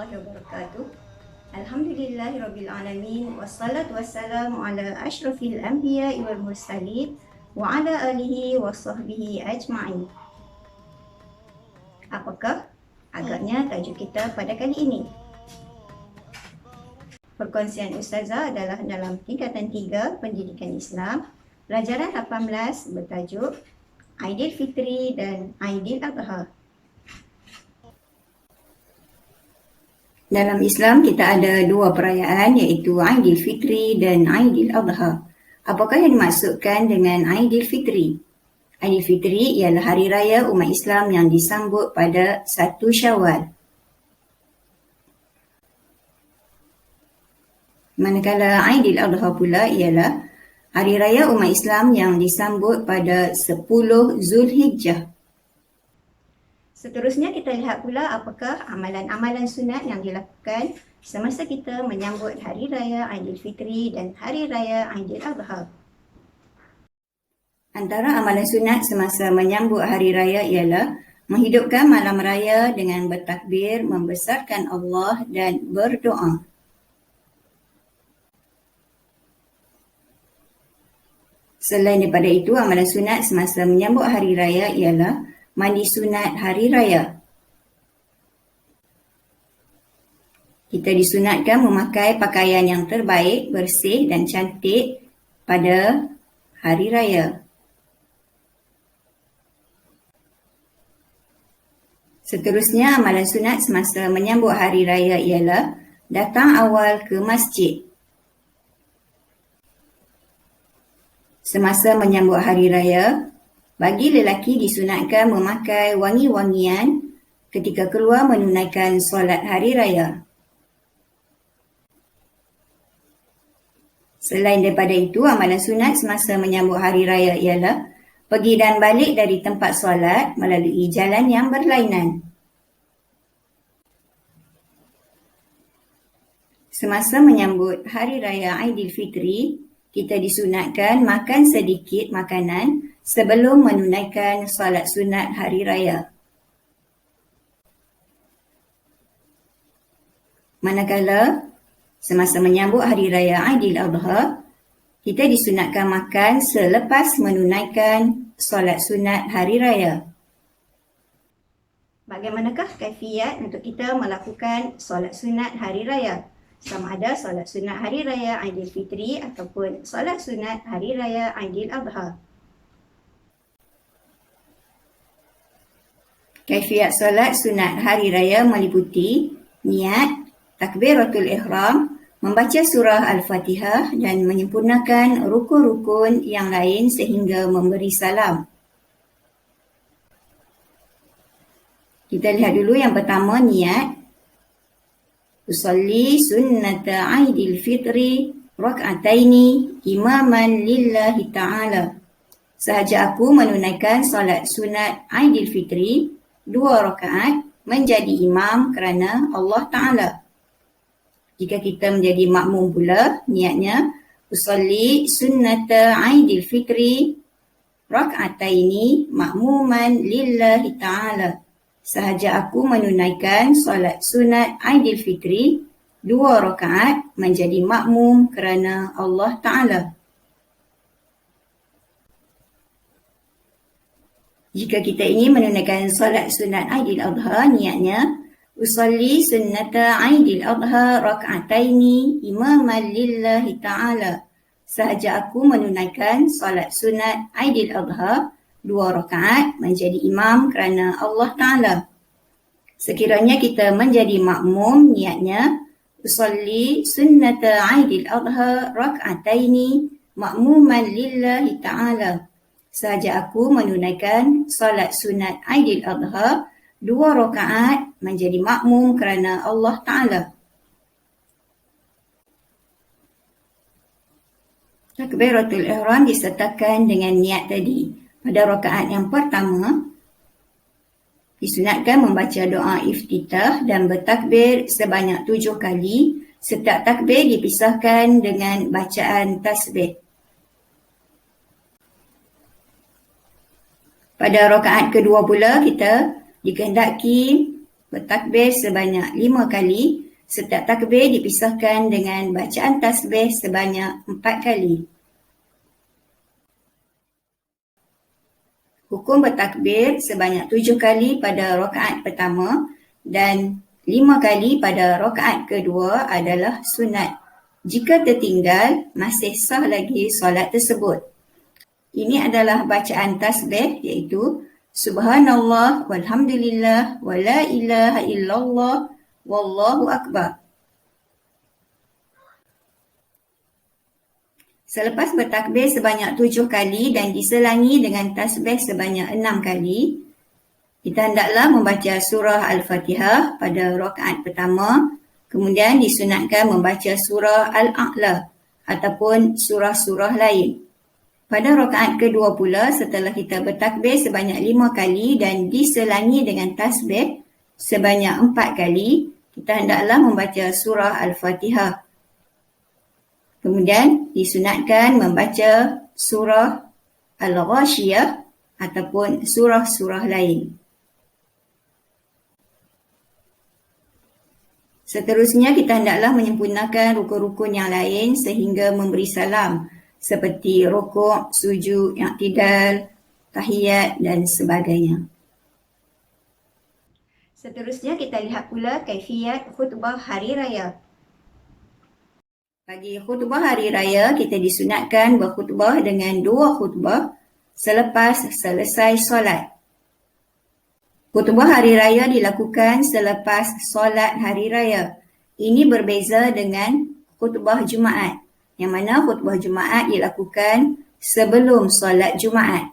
warahmatullahi wabarakatuh. Alhamdulillahirrabbilalamin. Wassalatu wassalamu ala ashrafil anbiya wal mursalin wa ala alihi wa sahbihi ajma'in. Apakah agaknya tajuk kita pada kali ini? Perkongsian Ustazah adalah dalam tingkatan 3 Pendidikan Islam, pelajaran 18 bertajuk Aidilfitri dan Aidiladha. Dalam Islam kita ada dua perayaan iaitu Aidilfitri dan Aidiladha. Apakah yang dimaksudkan dengan Aidilfitri? Aidilfitri ialah hari raya umat Islam yang disambut pada 1 Syawal. Manakala Aidiladha pula ialah hari raya umat Islam yang disambut pada 10 Zulhijjah. Seterusnya kita lihat pula apakah amalan-amalan sunat yang dilakukan semasa kita menyambut Hari Raya Aidilfitri dan Hari Raya Aidiladha. Antara amalan sunat semasa menyambut Hari Raya ialah menghidupkan malam raya dengan bertakbir, membesarkan Allah dan berdoa. Selain daripada itu, amalan sunat semasa menyambut Hari Raya ialah mandi sunat hari raya. Kita disunatkan memakai pakaian yang terbaik, bersih dan cantik pada hari raya. Seterusnya, amalan sunat semasa menyambut hari raya ialah datang awal ke masjid. Semasa menyambut hari raya, bagi lelaki disunatkan memakai wangi-wangian ketika keluar menunaikan solat hari raya. Selain daripada itu, amalan sunat semasa menyambut hari raya ialah pergi dan balik dari tempat solat melalui jalan yang berlainan. Semasa menyambut hari raya Aidilfitri, kita disunatkan makan sedikit makanan sebelum menunaikan solat sunat hari raya. Manakala semasa menyambut hari raya Aidiladha, kita disunatkan makan selepas menunaikan solat sunat hari raya. Bagaimanakah kaifiat untuk kita melakukan solat sunat hari raya? Sama ada solat sunat hari raya Aidilfitri ataupun solat sunat hari raya Aidiladha. Kaifiat solat sunat hari raya meliputi niat, takbiratul ihram, membaca surah Al-Fatihah dan menyempurnakan rukun-rukun yang lain sehingga memberi salam. Kita lihat dulu yang pertama, niat. Usalli sunnata Aidilfitri rak'ataini imaman lillahi ta'ala. Sahaja aku menunaikan solat sunat Aidilfitri 2 rakaat menjadi imam kerana Allah Ta'ala. Jika kita menjadi makmum pula, niatnya usalli sunnata Aidilfitri rak'ataini makmuman lillahi ta'ala. Sahaja aku menunaikan solat sunat Aidilfitri 2 rakaat menjadi makmum kerana Allah Ta'ala. Jika kita ingin menunaikan solat sunat Aidiladha, niatnya usalli sunnata Aidiladha rak'ataini imaman lillahi ta'ala. Sahaja aku menunaikan solat sunat Aidiladha 2 rakaat menjadi imam kerana Allah Ta'ala. Sekiranya kita menjadi makmum, niatnya usalli sunnata Aidiladha rak'ataini makmuman lillahi ta'ala. Sahaja aku menunaikan solat sunat Aidiladha 2 rakaat menjadi makmum kerana Allah Ta'ala. Takbiratul ihram disertakan dengan niat tadi. Pada rakaat yang pertama, disunatkan membaca doa iftitah dan bertakbir sebanyak 7 kali. Setiap takbir dipisahkan dengan bacaan tasbih. Pada rakaat kedua pula, kita dikehendaki bertakbir sebanyak 5 kali. Setiap takbir dipisahkan dengan bacaan tasbih sebanyak 4 kali. Hukum bertakbir sebanyak 7 kali pada rakaat pertama dan 5 kali pada rakaat kedua adalah sunat. Jika tertinggal, masih sah lagi solat tersebut. Ini adalah bacaan tasbih iaitu Subhanallah walhamdulillah wa la ilaha illallah wallahu akbar. Selepas bertakbir sebanyak 7 kali dan diselangi dengan tasbih sebanyak 6 kali, kita hendaklah membaca surah Al-Fatihah pada rakaat pertama, kemudian disunatkan membaca surah Al-A'la ataupun surah-surah lain. Pada rakaat kedua pula, setelah kita bertakbir sebanyak 5 kali dan diselangi dengan tasbih sebanyak 4 kali, kita hendaklah membaca surah Al-Fatihah. Kemudian disunatkan membaca surah Al-Ghashiyah ataupun surah-surah lain. Seterusnya, kita hendaklah menyempurnakan rukun-rukun yang lain sehingga memberi salam, seperti rukuk, sujud, i'tidal, tahiyat dan sebagainya. Seterusnya kita lihat pula kaifiat khutbah hari raya. Bagi khutbah hari raya, kita disunatkan berkhutbah dengan 2 khutbah selepas selesai solat. Khutbah hari raya dilakukan selepas solat hari raya. Ini berbeza dengan khutbah Jumaat, yang mana khutbah Jumaat dilakukan sebelum solat Jumaat.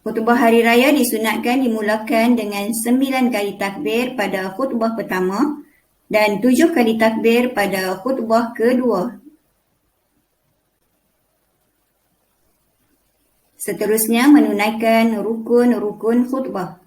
Khutbah hari raya disunatkan dimulakan dengan 9 kali takbir pada khutbah pertama dan 7 kali takbir pada khutbah kedua. Seterusnya, menunaikan rukun-rukun khutbah.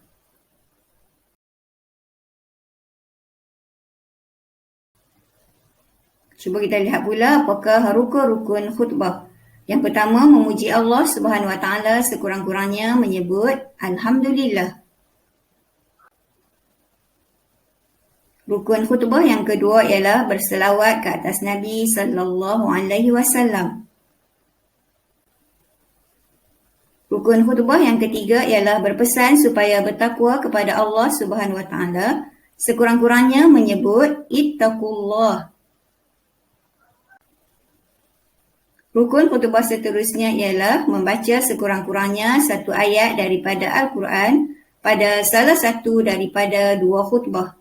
Cuba kita lihat pula apakah rukun-rukun khutbah. Yang pertama, memuji Allah Subhanahu Wa Taala sekurang-kurangnya menyebut Alhamdulillah. Rukun khutbah yang kedua ialah berselawat ke atas Nabi sallallahu alaihi wasallam. Rukun khutbah yang ketiga ialah berpesan supaya bertakwa kepada Allah Subhanahu Wa Taala sekurang-kurangnya menyebut Ittaqullah. Rukun khutbah seterusnya ialah membaca sekurang-kurangnya 1 ayat daripada Al-Quran pada salah satu daripada 2 khutbah.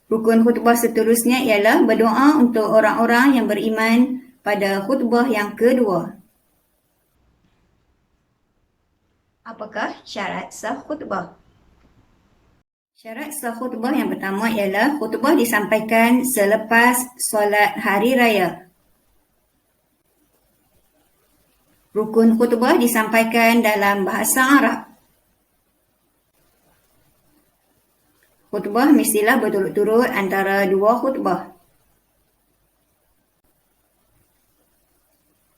Rukun khutbah seterusnya ialah berdoa untuk orang-orang yang beriman pada khutbah yang kedua. Apakah syarat sah khutbah? Syarat sah khutbah yang pertama ialah khutbah disampaikan selepas solat hari raya. Rukun khutbah disampaikan dalam bahasa Arab. Khutbah mestilah berturut-turut antara 2 khutbah.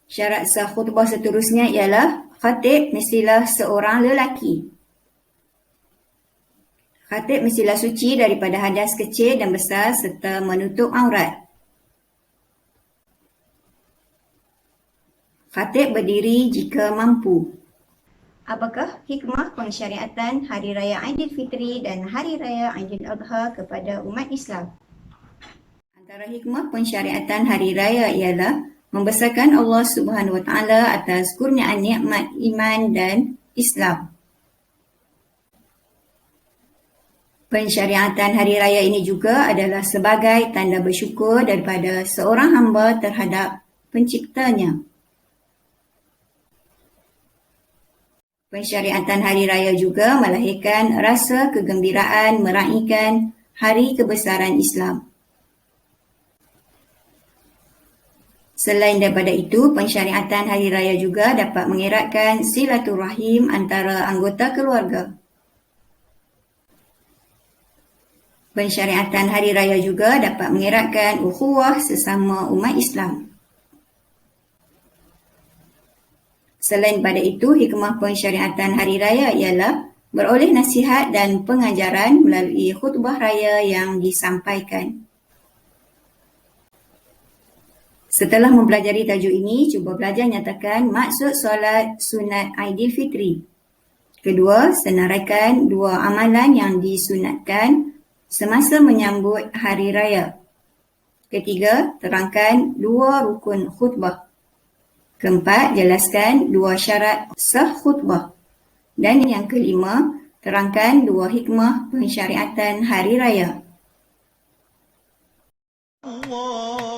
Syarat sah khutbah seterusnya ialah khatib mestilah seorang lelaki. Khatib mestilah suci daripada hadas kecil dan besar serta menutup aurat. Khatib berdiri jika mampu. Apakah hikmah pensyariatan Hari Raya Aidilfitri dan Hari Raya Aidiladha kepada umat Islam? Antara hikmah pensyariatan Hari Raya ialah membesarkan Allah Subhanahu Wa Taala atas kurniaan nikmat iman dan Islam. Pensyariatan Hari Raya ini juga adalah sebagai tanda bersyukur daripada seorang hamba terhadap penciptanya. Pensyariatan Hari Raya juga melahirkan rasa kegembiraan meraihkan Hari Kebesaran Islam. Selain daripada itu, pensyariatan Hari Raya juga dapat mengeratkan silaturahim antara anggota keluarga. Pensyariatan Hari Raya juga dapat mengeratkan ukhuwah sesama umat Islam. Selain pada itu, hikmah pensyariatan hari raya ialah beroleh nasihat dan pengajaran melalui khutbah raya yang disampaikan. Setelah mempelajari tajuk ini, cuba belajar nyatakan maksud solat sunat Aidilfitri. Kedua, senaraikan dua amalan yang disunatkan semasa menyambut hari raya. Ketiga, terangkan dua rukun khutbah. Keempat, jelaskan dua syarat sah khutbah. Dan yang kelima, terangkan dua hikmah pensyariatan hari raya. Allah